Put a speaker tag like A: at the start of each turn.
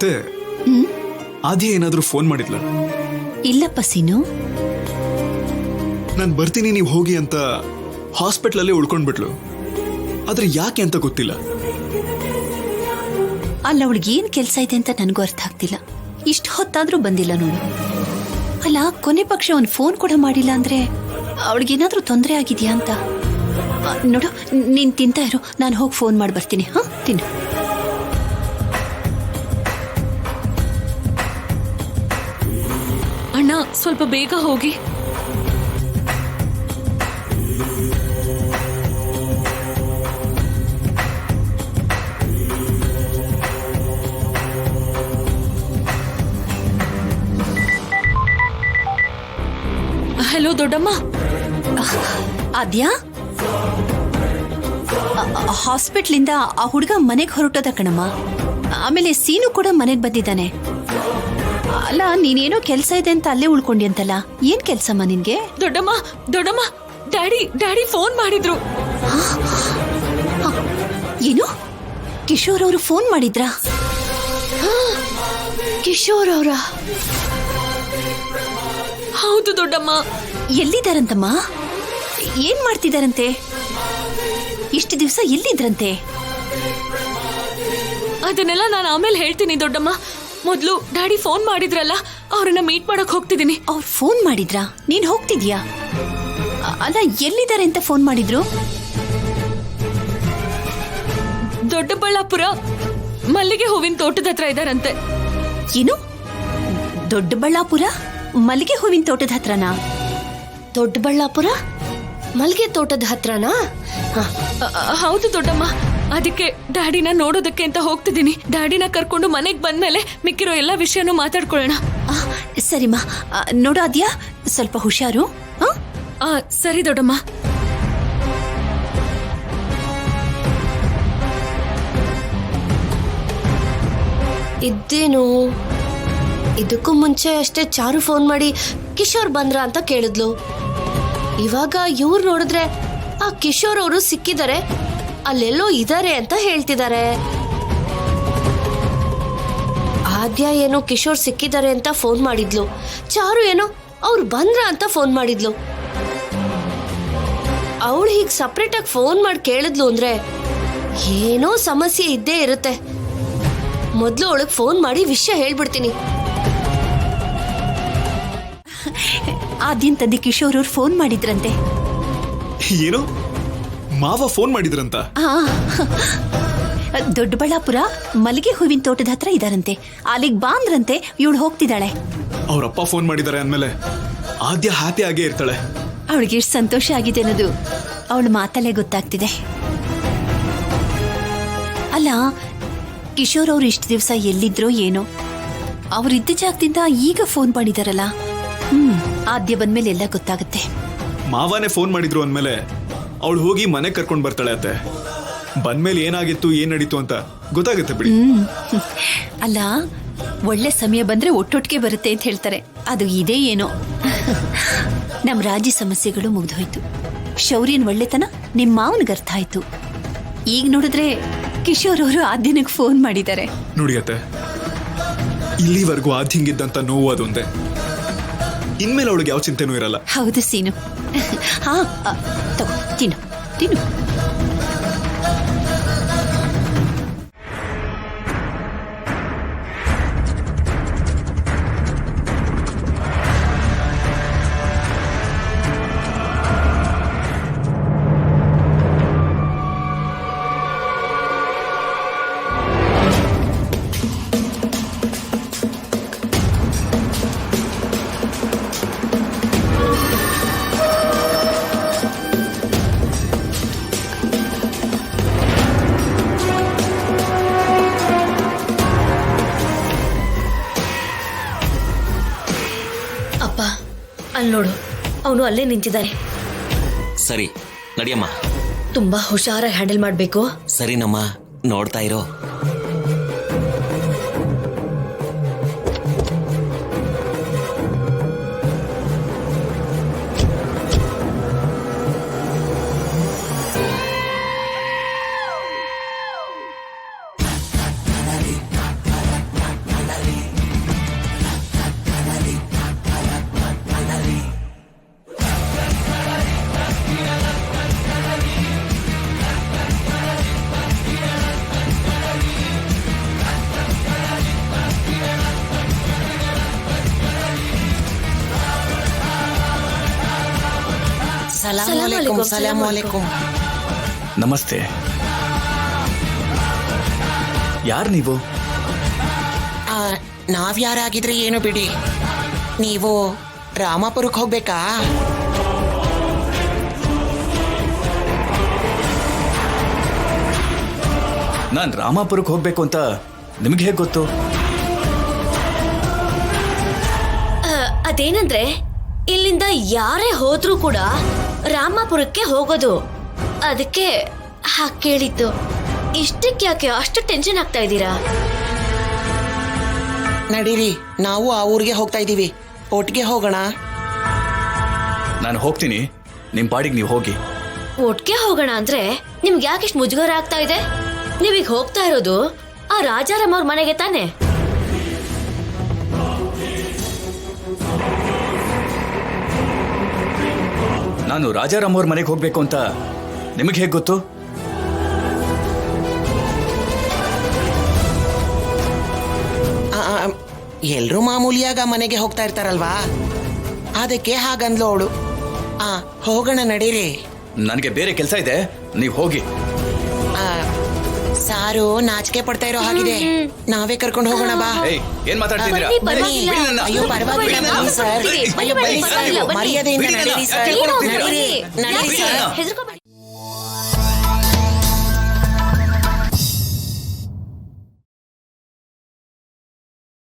A: ಅತ್ತೆ ಆದ್ಯ ಏನಾದ್ರೂ ಫೋನ್ ಮಾಡಿದ್ಲ?
B: ಇಲ್ಲಪ್ಪ ಸೀನು.
A: ನಾನು ಬರ್ತೀನಿ ನೀವು ಹೋಗಿ ಅಂತ ಹಾಸ್ಪಿಟ್ಲಲ್ಲೇ ಉಳ್ಕೊಂಡ್ಬಿಟ್ಲು. ಆದ್ರೆ ಯಾಕೆ ಅಂತ ಗೊತ್ತಿಲ್ಲ.
B: ಅಲ್ಲ, ಅವಳಿಗೆ ಏನ್ ಕೆಲ್ಸ ಇದೆ ಅಂತ ನನಗೂ ಅರ್ಥ ಆಗ್ತಿಲ್ಲ. ಇಷ್ಟು ಹೊತ್ತಾದ್ರೂ ಬಂದಿಲ್ಲ ನೋಡು. ಅಲ್ಲ, ಕೊನೆ ಪಕ್ಷ ಒಂದು ಫೋನ್ ಕೂಡ ಮಾಡಿಲ್ಲ ಅಂದ್ರೆ ಅವಳಿಗೇನಾದ್ರೂ ತೊಂದರೆ ಆಗಿದ್ಯಾ ಅಂತ. ನೋಡು, ನೀನ್ ತಿಂತಾ ಇರು, ನಾನು ಹೋಗಿ ಫೋನ್ ಮಾಡಿ ಬರ್ತೀನಿ. ಹಾ, ತಿನ್ನು.
C: ಅಣ್ಣ, ಸ್ವಲ್ಪ ಬೇಗ ಹೋಗಿ. ಹಲೋ ದೊಡ್ಡಮ್ಮ.
B: ಆದ್ಯಾ, ಹಾಸ್ಪಿಟ್ಲಿಂದ ಆ ಹುಡುಗ ಮನೆಗೆ ಹೊರಟೋದ ಕಣಮ್ಮ. ಆಮೇಲೆ ಸೀನು ಕೂಡ ಮನೆಗೆ ಬಂದಿದ್ದಾನೆ. ಅಲ್ಲ, ನೀನೇನೋ ಕೆಲ್ಸ ಇದೆ ಅಂತ ಅಲ್ಲೇ ಉಳ್ಕೊಂಡಿ ಅಂತಲ್ಲ, ಏನ್ ಕೆಲ್ಸಮ್ಮ ನಿನ್ಗೆ?
C: ದೊಡ್ಡಮ್ಮ ದೊಡ್ಡಮ್ಮ, ಡ್ಯಾಡಿ ಫೋನ್ ಮಾಡಿದ್ರು.
B: ಏನು, ಕಿಶೋರ್ ಅವರು ಫೋನ್ ಮಾಡಿದ್ರಾ? ಕಿಶೋರ್ ಅವರ?
C: ಹೌದು ದೊಡ್ಡಮ್ಮ.
B: ಎಲ್ಲಿದ್ದಾರಂತಮ್ಮ? ಏನ್ ಮಾಡ್ತಿದಾರಂತೆ? ಇಷ್ಟು ದಿವಸ ಎಲ್ಲಿದ್ರಂತೆ?
C: ಅದನ್ನೆಲ್ಲ ನಾನು ಆಮೇಲೆ ಹೇಳ್ತೀನಿ ದೊಡ್ಡಮ್ಮ. ಮೊದ್ಲು ಡ್ಯಾಡಿ ಫೋನ್ ಮಾಡಿದ್ರಲ್ಲ, ಅವ್ರನ್ನ ಮೀಟ್ ಮಾಡಕ್ ಹೋಗ್ತಿದ್ದೀನಿ.
B: ಅವ್ರು ಫೋನ್ ಮಾಡಿದ್ರಾ? ನೀನ್ ಹೋಗ್ತಿದ್ಯಾ? ಅಲ್ಲ, ಎಲ್ಲಿದ್ದಾರೆ ಅಂತ ಫೋನ್ ಮಾಡಿದ್ರು?
C: ದೊಡ್ಡಬಳ್ಳಾಪುರ ಮಲ್ಲಿಗೆ ಹೂವಿನ ತೋಟದ ಹತ್ರ ಇದಾರಂತೆ.
B: ಏನು, ದೊಡ್ಡಬಳ್ಳಾಪುರ ಮಲ್ಲಿಗೆ ಹೂವಿನ ತೋಟದ ಹತ್ರನಾ?
D: ದೊಡ್ಡಬಳ್ಳಾಪುರ ಮಲ್ಲಿಗೆ ತೋಟದ ಹತ್ರನಾ?
C: ಹೌದು ದೊಡ್ಡಮ್ಮ. ಅದಕ್ಕೆ ಡ್ಯಾಡಿನ ನೋಡೋದಕ್ಕೆ ಅಂತ ಹೋಗ್ತಿದ್ದೀನಿ. ಡ್ಯಾಡಿನ ಕರ್ಕೊಂಡು ಮನೆಗ್ ಬಂದ್ಮೇಲೆ ಮಿಕ್ಕಿರೋ ಎಲ್ಲಾ ವಿಷಯನೂ ಮಾತಾಡ್ಕೊಳ್ಳೋಣ.
B: ಸರಿಮಾ, ನೋಡು ಆದ್ಯಾ, ಸ್ವಲ್ಪ ಹುಷಾರು.
C: ಸರಿ ದೊಡ್ಡಮ್ಮ.
D: ಇದ್ದೇನು, ಇದಕ್ಕೂ ಮುಂಚೆ ಅಷ್ಟೇ ಚಾರು ಫೋನ್ ಮಾಡಿ ಕಿಶೋರ್ ಬಂದ್ರ ಅಂತ ಕೇಳಿದ್ಲು. ಇವಾಗ ಇವ್ರು ನೋಡಿದ್ರೆ ಆ ಕಿಶೋರ್ ಅವರು ಸಿಕ್ಕಿದ್ದಾರೆ, ಅಲ್ಲೆಲ್ಲೋ ಇದಾರೆ ಅಂತ ಹೇಳ್ತಿದ್ದಾರೆ. ಆದ್ಯ ಏನೋ ಕಿಶೋರ್ ಸಿಕ್ಕಿದ್ದಾರೆ ಅಂತ ಫೋನ್ ಮಾಡಿದ್ಲು. ಚಾರು ಏನೋ ಅವ್ರು ಬಂದ್ರ ಅಂತ ಫೋನ್ ಮಾಡಿದ್ಲು. ಅವಳು ಹೀಗೆ ಸಪ್ರೇಟ್ ಆಗಿ ಫೋನ್ ಮಾಡಿ ಕೇಳಿದ್ಲು ಅಂದ್ರೆ ಏನೋ ಸಮಸ್ಯೆ ಇದ್ದೇ ಇರುತ್ತೆ. ಮೊದ್ಲು ಅವಳಿಗೆ ಫೋನ್ ಮಾಡಿ ವಿಷಯ ಹೇಳ್ಬಿಡ್ತೀನಿ.
B: ಆದ್ಯನ್ ತಂದೆ ಕಿಶೋರ್ ಅವ್ರು ಫೋನ್ ಮಾಡಿದ್ರಂತೆ.
A: ಏನು, ಮಾವ ಫೋನ್ ಮಾಡಿದ್ರಂತ?
B: ದೊಡ್ಡಬಳ್ಳಾಪುರ ಮಲ್ಲಿಗೆ ಹೂವಿನ ತೋಟದ ಹತ್ರ ಇದಾರಂತೆ. ಅಲ್ಲಿಗೆ ಬಾಂದ್ರಂತೆ. ಇವಳು ಹೋಗ್ತಿದ್ದಾಳೆ.
A: ಅವ್ರಪ್ಪ ಫೋನ್ ಮಾಡಿದ್ದಾರೆ ಅಂದ್ಮೇಲೆ ಆದ್ಯ ಹ್ಯಾಪಿ ಆಗೇ ಇರ್ತಾಳೆ.
B: ಅವಳಿಗೆ ಎಷ್ಟು ಸಂತೋಷ ಆಗಿದೆ ಅನ್ನೋದು ಅವಳ ಮಾತಲ್ಲೇ ಗೊತ್ತಾಗ್ತಿದೆ. ಅಲ್ಲ, ಕಿಶೋರ್ ಅವ್ರು ಇಷ್ಟು ದಿವಸ ಎಲ್ಲಿದ್ರೋ ಏನೋ, ಅವರಿದ್ದ ಜಾಗದಿಂದ ಈಗ ಫೋನ್ ಮಾಡಿದಾರಲ್ಲ. ಆದ್ಯ ಬಂದ್ಮೇಲೆ ಎಲ್ಲ ಗೊತ್ತಾಗುತ್ತೆ.
A: ಮಾವನೇ ಫೋನ್ ಮಾಡಿದ್ರು ಅಂದ್ಮೇಲೆ ಅವಳು ಹೋಗಿ ಮನೆ ಕರ್ಕೊಂಡು ಬರ್ತಾಳೆ. ಅತ್ತೆ ಬಂದ್ಮೇಲೆ ಏನಾಗಿತ್ತು, ಏನ್ ನಡೀತು ಅಂತ ಗೊತ್ತಾಗುತ್ತೆ ಬಿಡಿ.
B: ಅಲ್ಲ, ಒಳ್ಳೆ ಸಮಯ ಬಂದ್ರೆ ಒಟ್ಟೊಟ್ಟಿಗೆ ಬರುತ್ತೆ ಅಂತ ಹೇಳ್ತಾರೆ. ಅದು ಇದೇ ಏನೋ. ನಮ್ ರಾಜ್ಯ ಸಮಸ್ಯೆಗಳು ಮುಗ್ದೋಯ್ತು. ಶೌರ್ಯನ್ ಒಳ್ಳೆತನ ನಿಮ್ ಮಾವನ್ಗೆ ಅರ್ಥ ಆಯ್ತು. ಈಗ ನೋಡಿದ್ರೆ ಕಿಶೋರ್ ಅವರು ಆದ್ಯನಿಗೆ ಫೋನ್ ಮಾಡಿದ್ದಾರೆ.
A: ನೋಡಿ ಅತ್ತೆ, ಇಲ್ಲಿವರೆಗೂ ಆದ್ಯಂಗಿದ್ದಂತ ನೋವು ಅದೊಂದೇ. ಇನ್ಮೇಲೆ ಅವಳಿಗೆ ಯಾವ ಚಿಂತೆನೂ ಇರಲ್ಲ.
B: ಹೌದು ಸೀನು. ಹಾ, ತಗೋ, ತಿನ್ನು ತಿನ್ನು.
D: ಅಲ್ಲಿ ನೋಡು, ಅವನು ಅಲ್ಲೇ ನಿಂತಿದ್ದಾನೆ.
E: ಸರಿ ನಡಿಯಮ್ಮ.
D: ತುಂಬಾ ಹುಷಾರಾಗಿ ಹ್ಯಾಂಡಲ್ ಮಾಡ್ಬೇಕು.
E: ಸರಿನಮ್ಮ, ನೋಡ್ತಾ ಇರೋ. ಸಲಾಂ ಅಲೈಕುಂ
A: ನಮಸ್ತೆ. ಯಾರು ನೀವು?
E: ನಾವ್ಯಾರಾಗಿದ್ರೆ ಏನು ಬಿಡಿ, ನೀವು ರಾಮಾಪುರಕ್ಕೆ ಹೋಗ್ಬೇಕಾ?
A: ನಾನು ರಾಮಾಪುರಕ್ಕೆ ಹೋಗ್ಬೇಕು ಅಂತ ನಿಮ್ಗೆ ಹೇಗೆ ಗೊತ್ತು?
D: ಅದೇನಂದ್ರೆ ಇಲ್ಲಿಂದ ಯಾರೇ ಹೋದ್ರೂ ಕೂಡ ರಾಮಾಪುರಕ್ಕೆ ಹೋಗೋದು, ಅದಕ್ಕೆ ಹಾಗೆ ಕೇಳಿದ್ದು. ಇಷ್ಟಕ್ಕೆ ಯಾಕೆ ಅಷ್ಟು ಟೆನ್ಷನ್ ಆಗ್ತಾ ಇದ್ದೀರಾ?
E: ನಡೀರಿ, ನಾವು ಆ ಊರಿಗೆ ಹೋಗ್ತಾ ಇದೀವಿ, ಒಟ್ಟಿಗೆ ಹೋಗೋಣ.
A: ನಾನು ಹೋಗ್ತೀನಿ, ನಿಮ್ಮ ಪಾಡಿಗೆ ನೀವು ಹೋಗಿ.
D: ಒಟ್ಟಿಗೆ ಹೋಗೋಣ ಅಂದ್ರೆ ನಿಮ್ಗೆ ಯಾಕೆ ಇಷ್ಟು ಮುಜುಗರ ಆಗ್ತಾ ಇದೆ? ನೀವೀಗ ಹೋಗ್ತಾ ಇರೋದು ಆ ರಾಜಾರಾಮ್ ಅವ್ರ ಮನೆಗೆ ತಾನೆ?
A: ನಾನು ರಾಜಾರಾಮ್ ಅವ್ರ ಮನೆಗೆ ಹೋಗ್ಬೇಕು ಅಂತ ನಿಮಗೆ ಹೇಗೆ ಗೊತ್ತು?
E: ಎಲ್ರೂ ಮಾಮೂಲಿಯಾಗ ಮನೆಗೆ ಹೋಗ್ತಾ ಇರ್ತಾರಲ್ವಾ, ಅದಕ್ಕೆ ಹಾಗಂದ್ಲು ಅವಳು. ಹೋಗೋಣ ನಡೀರಿ.
A: ನನಗೆ ಬೇರೆ ಕೆಲಸ ಇದೆ, ನೀವು ಹೋಗಿ.
E: ಸಾರು ನಾಚಿಕೆ ಪಡ್ತಾ ಇರೋ ಹಾಗಿದೆ, ನಾವೇ ಕರ್ಕೊಂಡು ಹೋಗೋಣ ಬಾ.
A: ಏಯ್, ಏನ್ ಮಾತಾಡ್ತಿದ್ದೀರಾ?
D: ಬನ್ನಿ,
A: ಬಿಡಿ ನನ್ನ.
E: ಅಯ್ಯೋ ಪರವಾಗಿಲ್ಲ, ಬನ್ನಿ ಸರ್. ಅಯ್ಯೋ ಬನ್ನಿ ಸರ್, ಮರ್ಯಾದೆಯಿಂದ ನಡೀರಿ ಸರ್.
D: ಏನೋ
E: ನಡೀರಿ ಸರ್.
D: ಹೆದರ್ಕೋಬೇಡಿ.